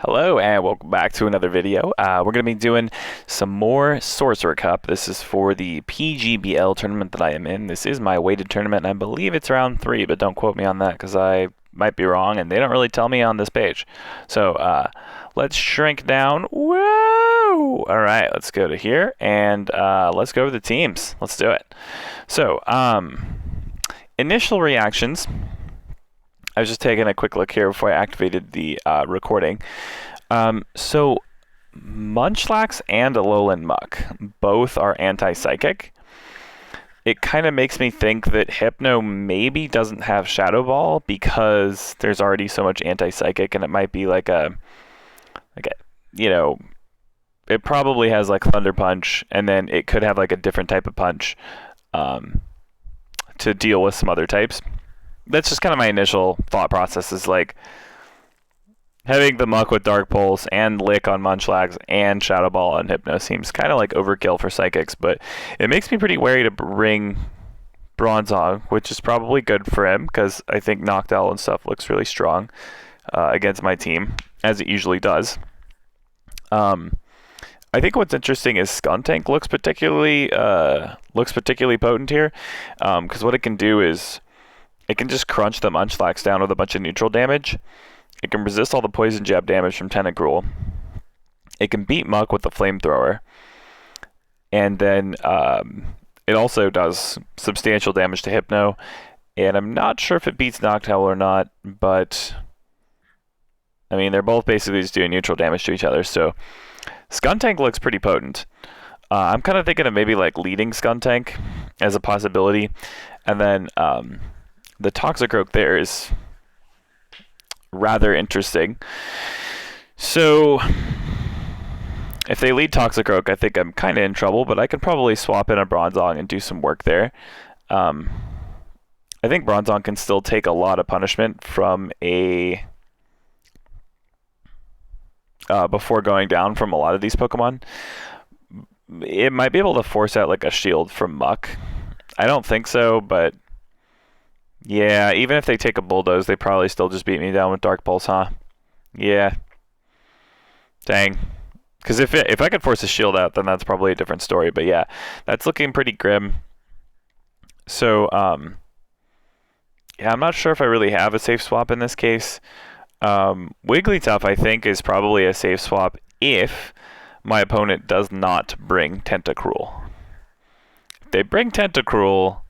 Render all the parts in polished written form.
Hello and welcome back to another video. We're going to be doing some more Sorcerer Cup. This is for the PGBL tournament that I am in. This is my weighted tournament, and I believe it's round 3, but don't quote me on that because I might be wrong, and they don't really tell me on this page. So let's shrink down. Whoa! All right, let's go to here, and let's go over the teams. Let's do it. So, initial reactions. I was just taking a quick look here before I activated the recording. So Munchlax and Alolan Muck both are anti-psychic. It kind of makes me think that Hypno maybe doesn't have Shadow Ball because there's already so much anti-psychic, and it might be like a, it probably has like Thunder Punch, and then it could have like a different type of punch to deal with some other types. That's just kind of my initial thought process, is like having the Muck with Dark Pulse and Lick on Munchlax and Shadow Ball on Hypno seems kind of like overkill for Psychics, but it makes me pretty wary to bring Bronzong, which is probably good for him because I think Noctowl and stuff looks really strong against my team, as it usually does. I think what's interesting is Skuntank looks particularly potent here because what it can do is it can just crunch the Munchlax down with a bunch of neutral damage. It can resist all the poison jab damage from Tentacruel. It can beat Muck with the Flamethrower. And then it also does substantial damage to Hypno. And I'm not sure if it beats Noctowl or not, but I mean, they're both basically just doing neutral damage to each other. So Skuntank looks pretty potent. I'm kind of thinking of maybe like leading Skuntank as a possibility. And then the Toxicroak there is rather interesting. So if they lead Toxicroak, I think I'm kind of in trouble, but I could probably swap in a Bronzong and do some work there. I think Bronzong can still take a lot of punishment from a before going down from a lot of these Pokemon. It might be able to force out like a shield from Muck. I don't think so, but yeah, even if they take a Bulldoze, they probably still just beat me down with Dark Pulse, huh? Yeah. Dang. Because if I could force a shield out, then that's probably a different story. But yeah, that's looking pretty grim. So, yeah, I'm not sure if I really have a safe swap in this case. Wigglytuff, I think, is probably a safe swap if my opponent does not bring Tentacruel. If they bring Tentacruel,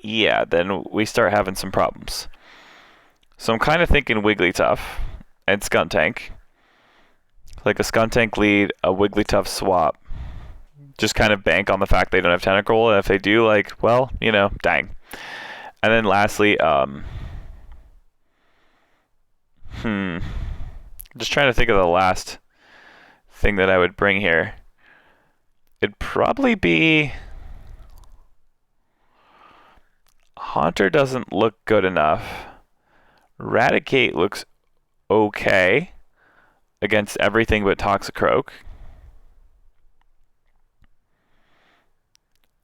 yeah, then we start having some problems. So I'm kind of thinking Wigglytuff and Skuntank. Like a Skuntank lead, a Wigglytuff swap. Just kind of bank on the fact they don't have Tentacruel, and if they do, like, well, you know, dang. And then lastly, just trying to think of the last thing that I would bring here. It'd probably be Haunter doesn't look good enough. Raticate looks okay against everything but Toxicroak.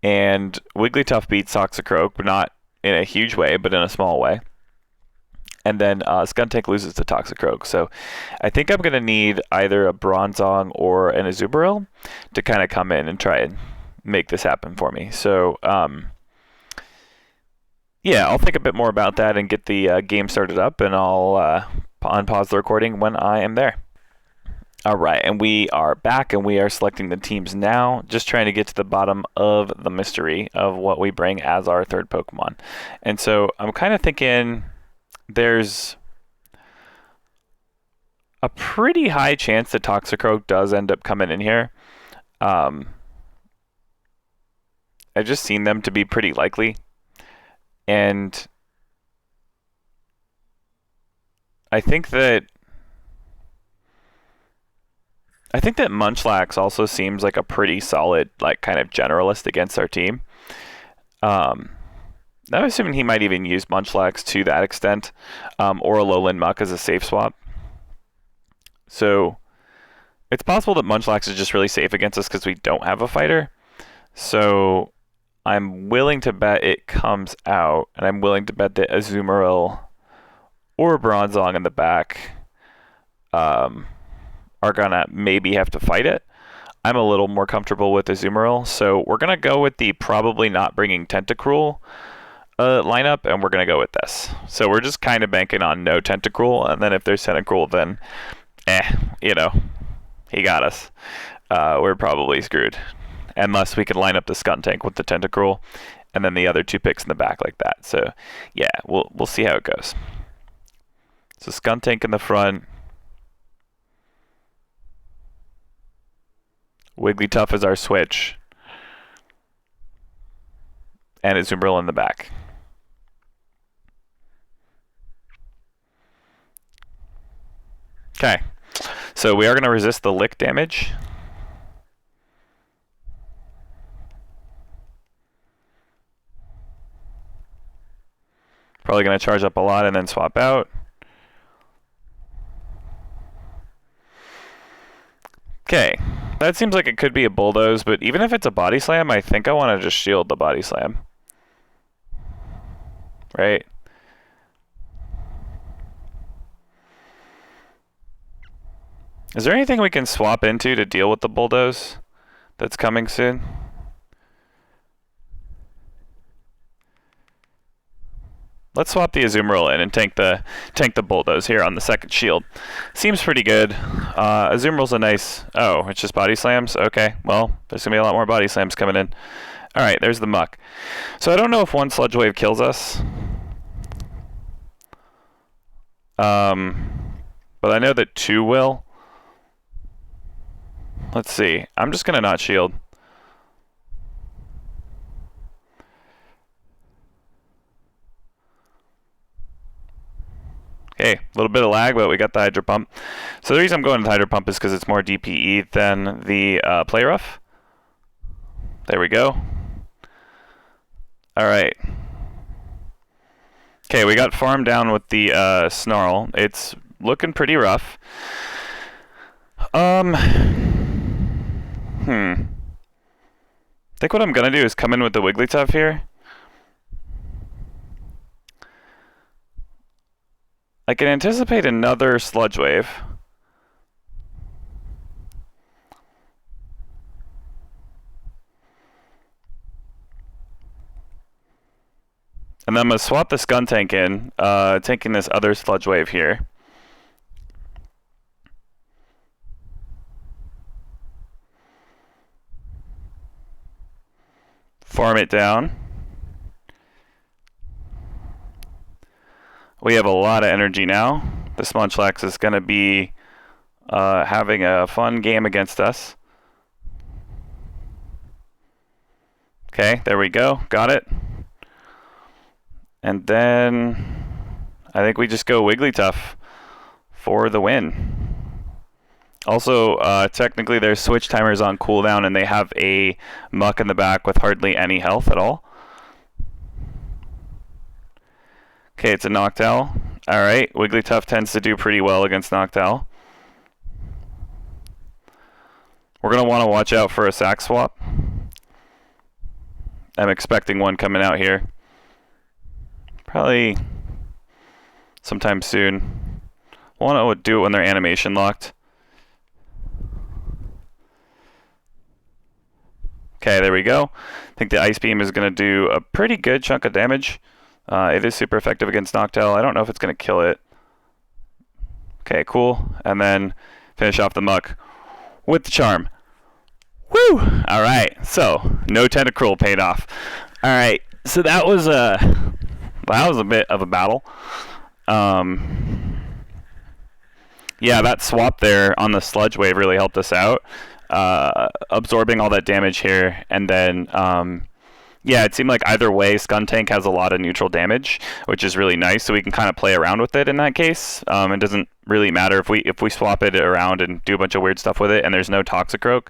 And Wigglytuff beats Toxicroak, but not in a huge way, but in a small way. And then Skuntank loses to Toxicroak. So I think I'm going to need either a Bronzong or an Azumarill to kind of come in and try and make this happen for me. So yeah, I'll think a bit more about that and get the game started up, and I'll unpause the recording when I am there. All right, and we are back, and we are selecting the teams now, just trying to get to the bottom of the mystery of what we bring as our third Pokemon. And so I'm kind of thinking there's a pretty high chance that Toxicroak does end up coming in here. I've just seen them to be pretty likely. And I think that Munchlax also seems like a pretty solid, like, kind of generalist against our team. I'm assuming he might even use Munchlax to that extent, or Alolan Muck as a safe swap. So it's possible that Munchlax is just really safe against us because we don't have a fighter. So I'm willing to bet it comes out, and I'm willing to bet that Azumarill or Bronzong in the back are gonna maybe have to fight it. I'm a little more comfortable with Azumarill, so we're gonna go with the probably not bringing Tentacruel lineup, and we're gonna go with this. So we're just kind of banking on no Tentacruel, and then if there's Tentacruel, then you know, he got us. We're probably screwed, unless we can line up the Skuntank with the Tentacruel, and then the other 2 picks in the back like that. So yeah, we'll see how it goes. So Skuntank in the front. Wigglytuff is our switch. And Azumarill in the back. Okay. So we are going to resist the lick damage. Probably going to charge up a lot and then swap out. Okay. That seems like it could be a bulldoze, but even if it's a body slam, I think I want to just shield the body slam. Right? Is there anything we can swap into to deal with the bulldoze that's coming soon? Let's swap the Azumarill in and tank the bulldoze here on the second shield. Seems pretty good. Azumarill's a nice. Oh, it's just body slams. Okay, well, there's gonna be a lot more body slams coming in. All right, there's the muck. So I don't know if 1 Sludge Wave kills us. But I know that 2 will. Let's see. I'm just gonna not shield. Okay, a little bit of lag, but we got the Hydro Pump. So the reason I'm going to the Hydro Pump is because it's more DPE than the Play Rough. There we go. All right. Okay, we got farm down with the Snarl. It's looking pretty rough. I think what I'm gonna do is come in with the Wigglytuff here. I can anticipate another Sludge Wave. And then I'm going to swap the Skuntank in, taking this other Sludge Wave here. Farm it down. We have a lot of energy now. The Smunchlax is going to be having a fun game against us. Okay, there we go. Got it. And then I think we just go Wigglytuff for the win. Also, technically their switch timer is on cooldown and they have a muck in the back with hardly any health at all. Okay, it's a Noctowl. Alright, Wigglytuff tends to do pretty well against Noctowl. We're going to want to watch out for a sack swap. I'm expecting one coming out here. Probably sometime soon. I want to do it when they're animation locked. Okay, there we go. I think the Ice Beam is going to do a pretty good chunk of damage. It is super effective against Noctowl. I don't know if it's going to kill it. Okay, cool. And then finish off the muck with the charm. Woo! All right, so no Tentacruel paid off. All right, so that was a bit of a battle. Yeah, that swap there on the Sludge Wave really helped us out, absorbing all that damage here, and then yeah, it seemed like either way, Skuntank has a lot of neutral damage, which is really nice. So we can kind of play around with it in that case. It doesn't really matter if we swap it around and do a bunch of weird stuff with it, and there's no Toxicroak.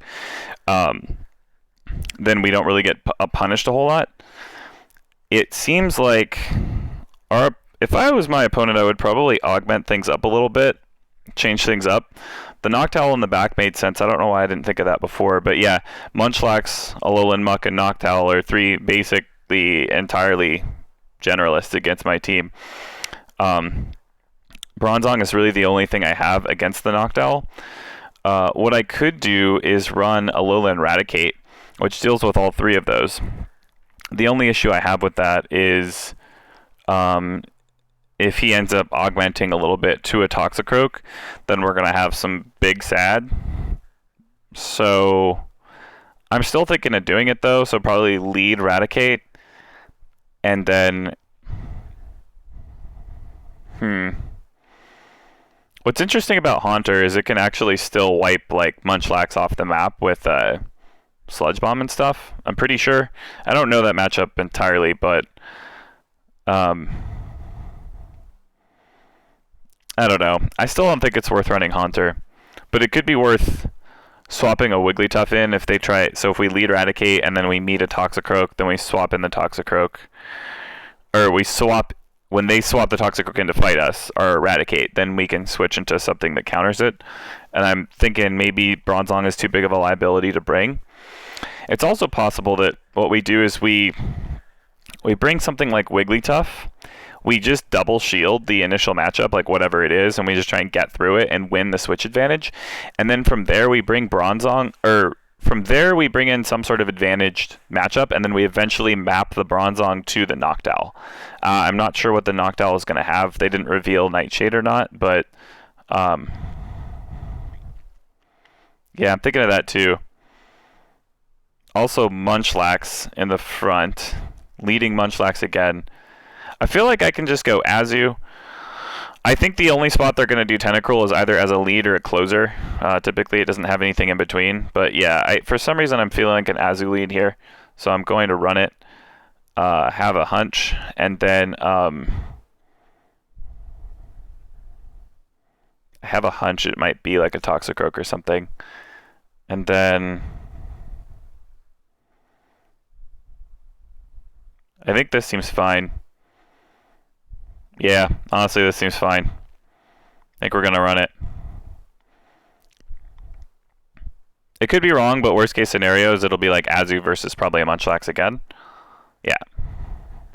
Then we don't really get punished a whole lot. It seems like if I was my opponent, I would probably augment things up a little bit, change things up. The Noctowl in the back made sense. I don't know why I didn't think of that before, but yeah, Munchlax, Alolan Muck, and Noctowl are 3 basically entirely generalists against my team. Bronzong is really the only thing I have against the Noctowl. What I could do is run Alolan Raticate, which deals with all three of those. The only issue I have with that is if he ends up augmenting a little bit to a Toxicroak, then we're going to have some big sad. So I'm still thinking of doing it though, so probably lead Raticate, and then what's interesting about Haunter is it can actually still wipe like Munchlax off the map with Sludge Bomb and stuff. I'm pretty sure. I don't know that matchup entirely, but I don't know. I still don't think it's worth running Haunter, but it could be worth swapping a Wigglytuff in if they try it. So if we lead Raticate and then we meet a Toxicroak, then we swap in the Toxicroak, or we swap when they swap the Toxicroak in to fight us, or Raticate, then we can switch into something that counters it. And I'm thinking maybe Bronzong is too big of a liability to bring. It's also possible that what we do is we bring something like Wigglytuff. We just double shield the initial matchup, like whatever it is, and we just try and get through it and win the switch advantage. And then from there we bring Bronzong, or from there we bring in some sort of advantaged matchup, and then we eventually map the Bronzong to the Noctowl. I'm not sure what the Noctowl is going to have. They didn't reveal Nightshade or not, but yeah, I'm thinking of that too. Also Munchlax in the front, leading Munchlax again. I feel like I can just go Azu. I think the only spot they're going to do Tentacruel is either as a lead or a closer. Typically it doesn't have anything in between. But yeah, for some reason I'm feeling like an Azu lead here. So I'm going to run it. Have a hunch. And then I have a hunch it might be like a Toxicroak or something. And then I think this seems fine. Yeah, honestly, this seems fine. I think we're going to run it. It could be wrong, but worst case scenario is it'll be like Azu versus probably a Munchlax again. Yeah.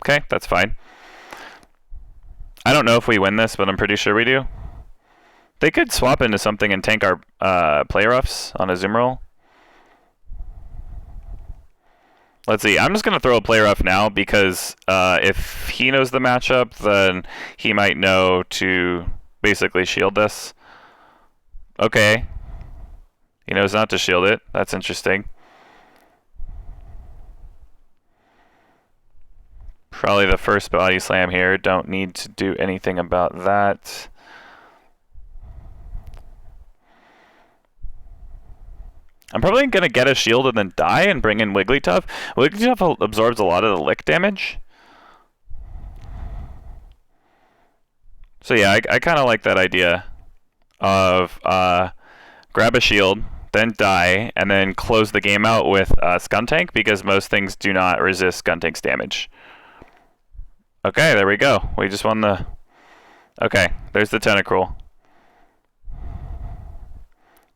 Okay, that's fine. I don't know if we win this, but I'm pretty sure we do. They could swap into something and tank our Play Roughs on a Azumarill. Let's see. I'm just going to throw a Play Rough now because if he knows the matchup, then he might know to basically shield this. Okay. He knows not to shield it. That's interesting. Probably the first Body Slam here. Don't need to do anything about that. I'm probably going to get a shield and then die and bring in Wigglytuff. Wigglytuff absorbs a lot of the lick damage. So yeah, I kind of like that idea of grab a shield, then die, and then close the game out with Skuntank, because most things do not resist Skuntank's damage. Okay, there we go. We just won the... Okay, there's the Tentacruel.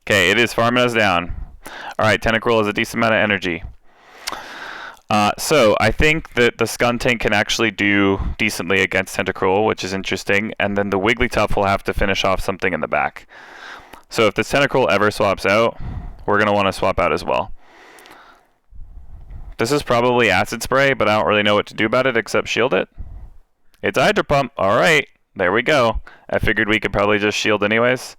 Okay, it is farming us down. Alright, Tentacruel has a decent amount of energy. So I think that the Skuntank can actually do decently against Tentacruel, which is interesting, and then the Wigglytuff will have to finish off something in the back. So if this Tentacruel ever swaps out, we're going to want to swap out as well. This is probably Acid Spray, but I don't really know what to do about it except shield it. It's Hydro Pump. Alright, there we go. I figured we could probably just shield anyways.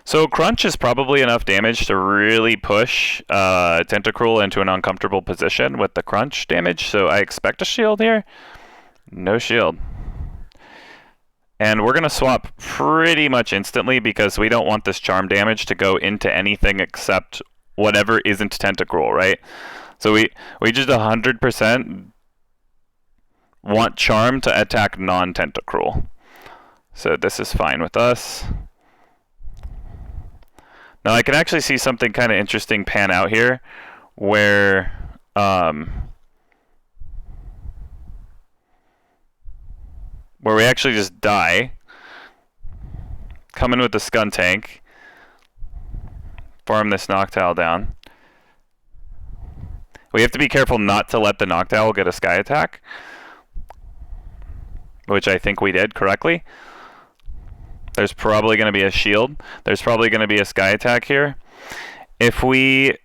So Crunch is probably enough damage to really push Tentacruel into an uncomfortable position with the Crunch damage, so I expect a shield here. No shield. And we're going to swap pretty much instantly because we don't want this Charm damage to go into anything except whatever isn't Tentacruel, right? So we just 100% want Charm to attack non-Tentacruel. So this is fine with us. Now I can actually see something kind of interesting pan out here, where we actually just die, come in with the Skuntank, farm this Noctowl down. We have to be careful not to let the Noctowl get a Sky Attack. which I think we did correctly. There's probably going to be a shield. There's probably going to be a sky attack here. If we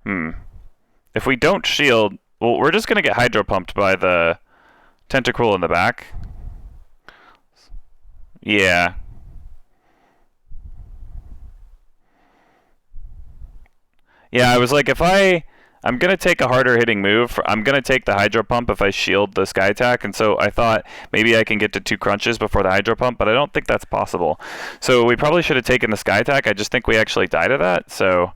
don't shield, well, we're just going to get hydro pumped by the tentacruel in the back. Yeah. Yeah, I was like, I'm going to take a harder hitting move. I'm going to take the hydro pump if I shield the sky attack. And so I thought maybe I can get to 2 crunches before the hydro pump, but I don't think that's possible. So we probably should have taken the sky attack. I just think we actually died of that. So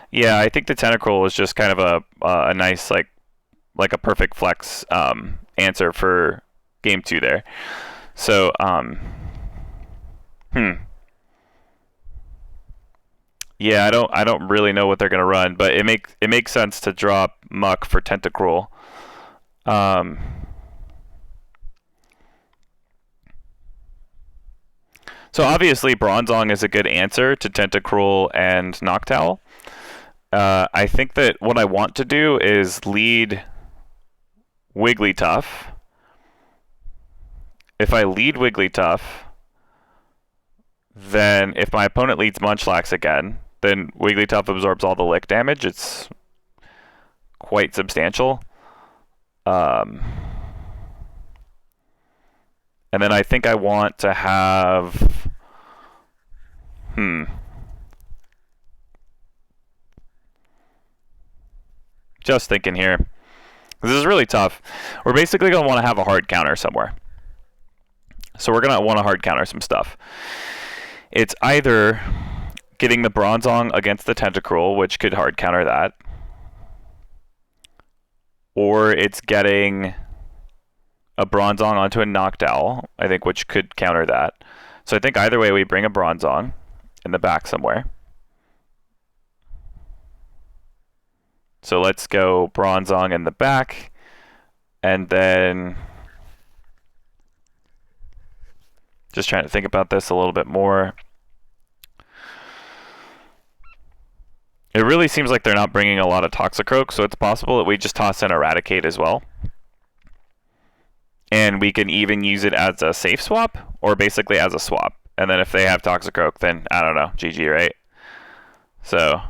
yeah, I think the tentacruel was just kind of a nice, like a perfect flex answer for game 2 there. So, yeah, I don't really know what they're gonna run, but it makes sense to drop Muck for Tentacruel. So obviously Bronzong is a good answer to Tentacruel and Noctowl. I think that what I want to do is lead Wigglytuff. If I lead Wigglytuff, then if my opponent leads Munchlax again, then Wigglytuff absorbs all the lick damage. It's quite substantial. And then I think I want to have... Just thinking here. This is really tough. We're basically going to want to have a hard counter somewhere. So we're going to want to hard counter some stuff. It's either getting the Bronzong against the Tentacruel, which could hard counter that, or it's getting a Bronzong onto a Noctowl, I think, which could counter that. So I think either way we bring a Bronzong in the back somewhere. So let's go Bronzong in the back, and then just trying to think about this a little bit more. It really seems like they're not bringing a lot of Toxicroak, so it's possible that we just toss in Eradicate as well. And we can even use it as a safe swap, or basically as a swap. And then if they have Toxicroak, then, I don't know, GG, right? So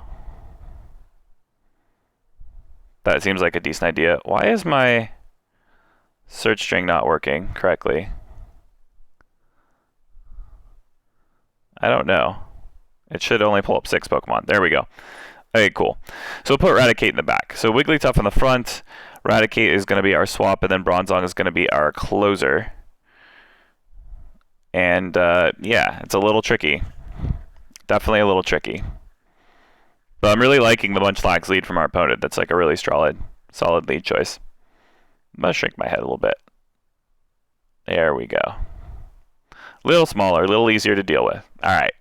that seems like a decent idea. Why is my search string not working correctly? I don't know. It should only pull up 6 Pokemon. There we go. Okay, cool. So we'll put Raticate in the back. So Wigglytuff in the front. Raticate is going to be our swap, and then Bronzong is going to be our closer. And yeah, it's a little tricky. Definitely a little tricky. But I'm really liking the Munchlax lead from our opponent. That's like a really solid lead choice. I'm going to shrink my head a little bit. There we go. A little smaller, a little easier to deal with. All right.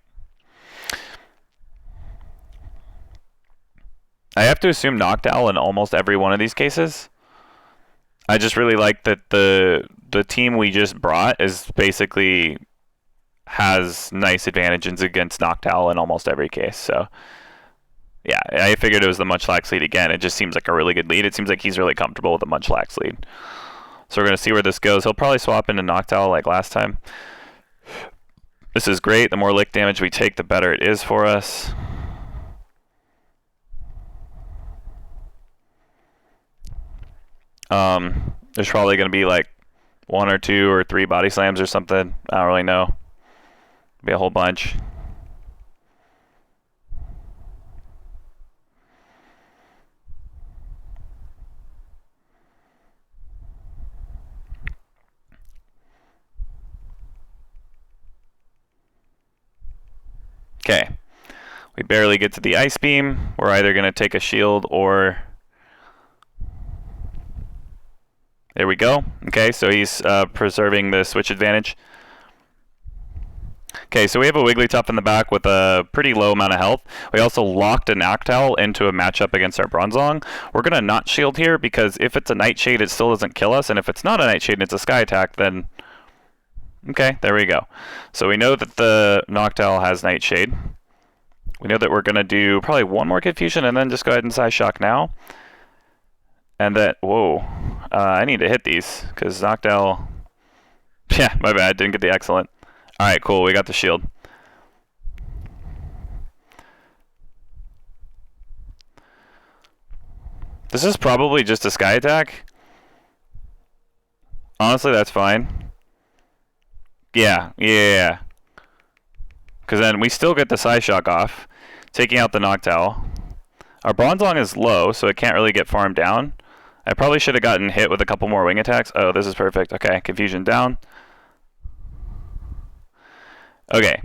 I have to assume Noctowl in almost every one of these cases. I just really like that the team we just brought is basically has nice advantages against Noctowl in almost every case. So yeah, I figured it was the Munchlax lead again. It just seems like a really good lead. It seems like he's really comfortable with the Munchlax lead. So we're going to see where this goes. He'll probably swap into Noctowl like last time. This is great. The more lick damage we take, the better it is for us. There's probably going to be like 1 or 2 or 3 body slams or something. I don't really know. Be a whole bunch. Okay. We barely get to the Ice Beam. We're either going to take a shield or... There we go. Okay, so he's preserving the switch advantage. Okay, so we have a Wigglytuff in the back with a pretty low amount of health. We also locked a Noctowl into a matchup against our Bronzong. We're going to not shield here because if it's a Nightshade, it still doesn't kill us. And if it's not a Nightshade and it's a Sky Attack, then... Okay, there we go. So we know that the Noctowl has Nightshade. We know that we're going to do probably 1 more Confusion and then just go ahead and Psyshock now. And that, whoa, I need to hit these, because Noctowl, yeah, my bad, didn't get the excellent. Alright, cool, we got the shield. This is probably just a sky attack. Honestly, that's fine. Yeah. Because then we still get the Psyshock off, taking out the Noctowl. Our Bronzong is low, so it can't really get farmed down. I probably should have gotten hit with a couple more wing attacks. Oh, this is perfect. Okay, confusion down. Okay.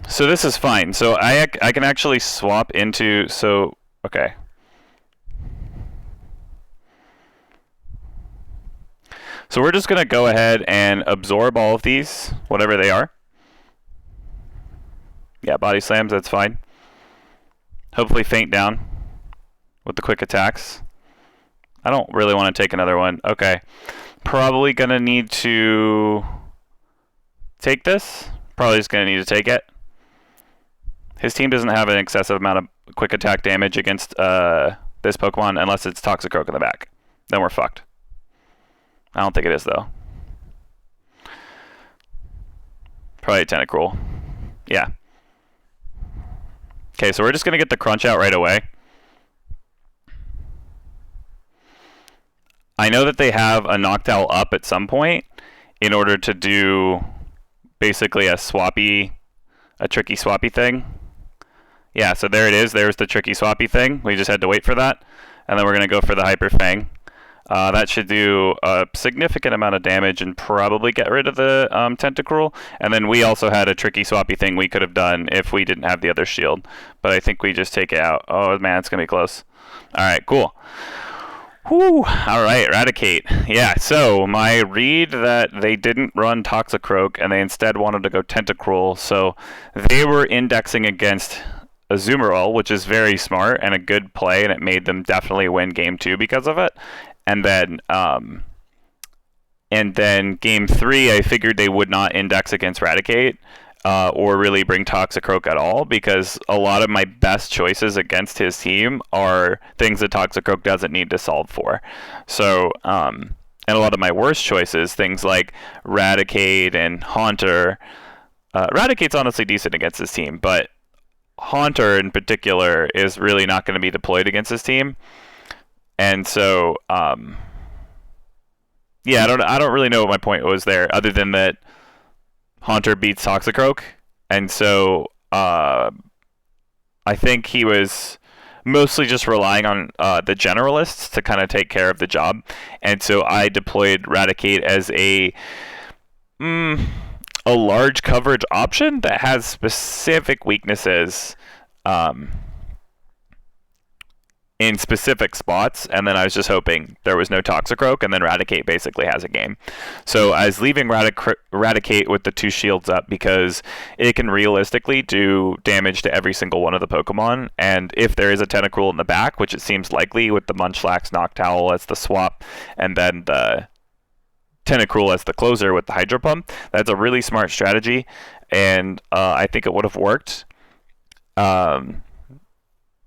So this is fine. So I can actually swap into... So, okay. So we're just going to go ahead and absorb all of these, whatever they are. Yeah, body slams, that's fine. Hopefully faint down with the quick attacks. I don't really want to take another one. Okay. Probably going to need to take this. Probably just going to need to take it. His team doesn't have an excessive amount of quick attack damage against this Pokemon unless it's Toxicroak in the back. Then we're fucked. I don't think it is, though. Probably a Tentacruel. Yeah. Okay, so we're just going to get the Crunch out right away. I know that they have a Noctowl up at some point in order to do basically a tricky swappy thing. Yeah, so there it is. There's the tricky swappy thing. We just had to wait for that. And then we're going to go for the Hyper Fang. That should do a significant amount of damage and probably get rid of the Tentacruel. And then we also had a tricky swappy thing we could have done if we didn't have the other shield. But I think we just take it out. Oh, man, it's going to be close. All right, cool. Whew. All right, Eradicate. Yeah, so my read that they didn't run Toxicroak and they instead wanted to go Tentacruel. So they were indexing against Azumarill, which is very smart and a good play, and it made them definitely win Game 2 because of it. And then Game 3, I figured they would not index against Eradicate or really bring Toxicroak at all, because a lot of my best choices against his team are things that Toxicroak doesn't need to solve for. So, and a lot of my worst choices, things like Eradicate and Haunter. Eradicate's honestly decent against his team, but Haunter in particular is really not going to be deployed against his team. And so, yeah, I don't really know what my point was there, other than that Haunter beats Toxicroak, and so I think he was mostly just relying on the generalists to kind of take care of the job, and so I deployed Eradicate as a large coverage option that has specific weaknesses in specific spots, and then I was just hoping there was no Toxicroak, and then Eradicate basically has a game. So I was leaving Eradicate with the 2 shields up because it can realistically do damage to every single one of the Pokemon, and if there is a Tentacruel in the back, which it seems likely with the Munchlax Noctowl as the swap, and then the Tentacruel as the closer with the Hydro Pump, that's a really smart strategy, and I think it would have worked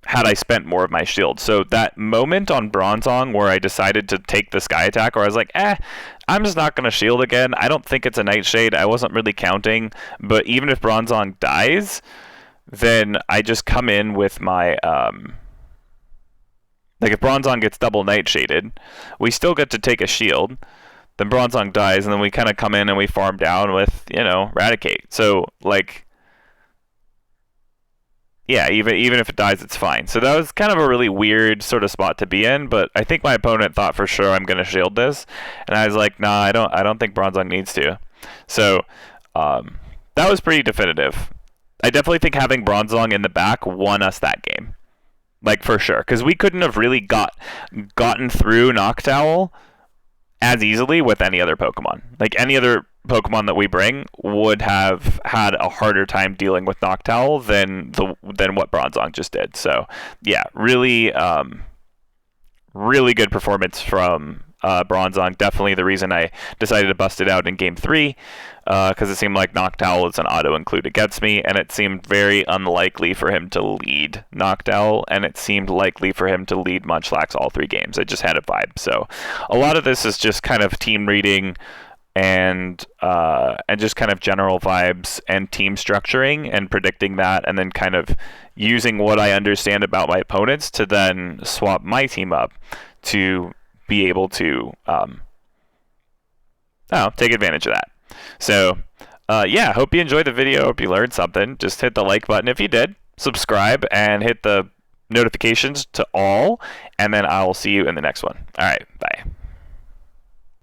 had I spent more of my shield. So that moment on Bronzong where I decided to take the Sky Attack, where I was like, I'm just not going to shield again. I don't think it's a Nightshade. I wasn't really counting. But even if Bronzong dies, then I just come in with my... like if Bronzong gets double Nightshaded, we still get to take a shield. Then Bronzong dies, and then we kind of come in and we farm down with, Eradicate. So, like... yeah, even if it dies, it's fine. So that was kind of a really weird sort of spot to be in, but I think my opponent thought for sure I'm going to shield this, and I was like, nah, I don't think Bronzong needs to. So that was pretty definitive. I definitely think having Bronzong in the back won us that game, like for sure, because we couldn't have really gotten through Noctowl as easily with any other Pokemon. Like any other Pokemon that we bring would have had a harder time dealing with Noctowl than what Bronzong just did. So yeah, really really good performance from Bronzong. Definitely the reason I decided to bust it out in Game 3, because it seemed like Noctowl is an auto-include against me, and it seemed very unlikely for him to lead Noctowl, and it seemed likely for him to lead Munchlax all 3 games. I just had a vibe. So a lot of this is just kind of team reading and just kind of general vibes and team structuring and predicting that, and then kind of using what I understand about my opponents to then swap my team up to be able to take advantage of that. So yeah, hope you enjoyed the video. Hope you learned something. Just hit the like button if you did, subscribe, and hit the notifications to all, and then I'll see you in the next one. All right, bye.